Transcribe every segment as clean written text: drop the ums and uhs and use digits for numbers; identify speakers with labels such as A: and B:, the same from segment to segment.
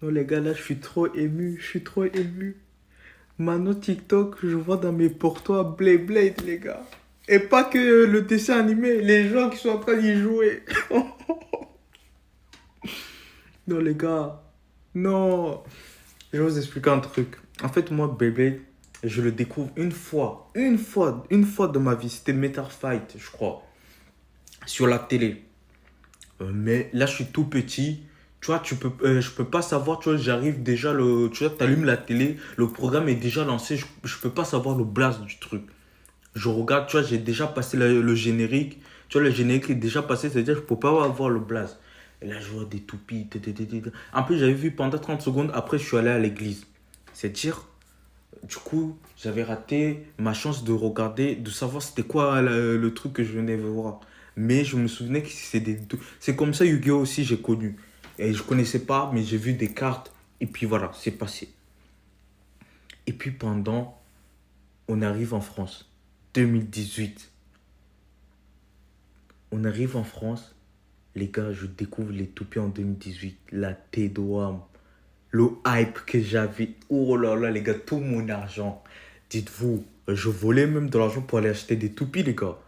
A: Non, les gars, là, je suis trop ému. Je suis trop ému. Maintenant, TikTok, je vois dans mes portois Blade Blade, les gars. Et pas que le dessin animé, les gens qui sont en train d'y jouer. Non, les gars. Non. Je vais vous expliquer un truc. En fait, moi, Beyblade, je le découvre une fois. Une fois dans ma vie. C'était Metal Fight, je crois. Sur la télé. Mais là, je suis tout petit. Tu vois, je peux pas savoir, tu vois, j'arrive déjà, tu vois, t'allumes la télé, le programme est déjà lancé, je peux pas savoir le blast du truc. Je regarde, tu vois, j'ai déjà passé le générique, tu vois, le générique est déjà passé, c'est-à-dire que je peux pas avoir le blast. Et là, je vois des toupies, en plus, j'avais vu pendant 30 secondes, après, je suis allé à l'église. C'est-à-dire, du coup, j'avais raté ma chance de regarder, de savoir c'était quoi le truc que je venais voir. Mais je me souvenais que c'est comme ça Yu-Gi-Oh aussi j'ai connu. Et je connaissais pas, mais j'ai vu des cartes. Et puis voilà, c'est passé. Et puis on arrive en France. 2018. On arrive en France. Les gars, je découvre les toupies en 2018. La T-Doam. Le hype que j'avais. Oh là là, les gars, tout mon argent. Dites-vous, je volais même de l'argent pour aller acheter des toupies, les gars.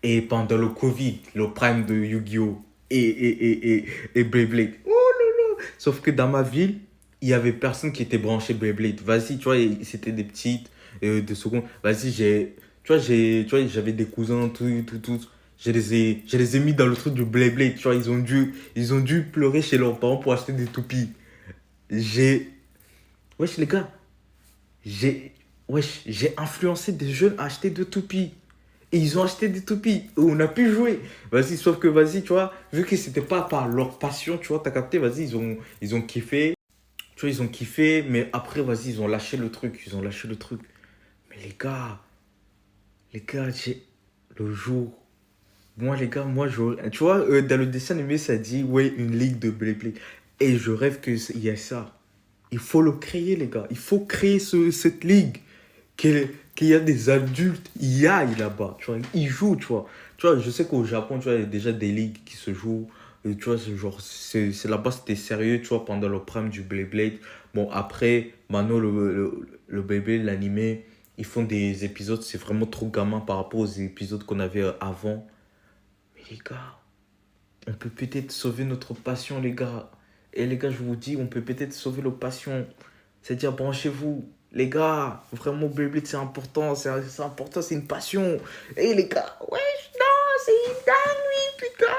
A: Et pendant le Covid, le prime de Yu-Gi-Oh! Et Beyblade. Oh là là! Sauf que dans ma ville, il y avait personne qui était branché Beyblade. Vas-y, tu vois, c'était des petites, de secondes. Vas-y, tu vois, j'avais des cousins, tout. Je les ai mis dans le truc du Beyblade. Tu vois, ils ont dû pleurer chez leurs parents pour acheter des toupies. J'ai, wesh les gars, j'ai, j'ai influencé des jeunes à acheter des toupies. Et ils ont acheté des toupies. On a pu jouer. Vas-y, sauf que vas-y, tu vois, vu que c'était pas par leur passion, tu vois, t'as capté, vas-y, ils ont kiffé. Tu vois, ils ont kiffé, mais après, vas-y, ils ont lâché le truc. Ils ont lâché le truc. Mais les gars, le jour. Moi, les gars, tu vois, dans le dessin animé, ça dit, ouais, une ligue de Beyblade. Et je rêve qu'il y ait ça. Il faut le créer, les gars. Il faut créer cette ligue. Qu'il y a des adultes, il y aillent là-bas. Tu vois, ils jouent, tu vois. Tu vois, je sais qu'au Japon, tu vois, il y a déjà des ligues qui se jouent. Et tu vois, c'est là-bas, c'était sérieux, tu vois, pendant le prime du Beyblade. Bon, après, maintenant, le Beyblade, l'animé, ils font des épisodes, c'est vraiment trop gamin par rapport aux épisodes qu'on avait avant. Mais les gars, on peut peut-être sauver notre passion, les gars. Et les gars, je vous dis, on peut peut-être sauver nos passions. C'est-à-dire, branchez-vous. Les gars, vraiment, Beyblade, c'est important. C'est important, c'est une passion. Et les gars, wesh, non, c'est une dinguerie, putain.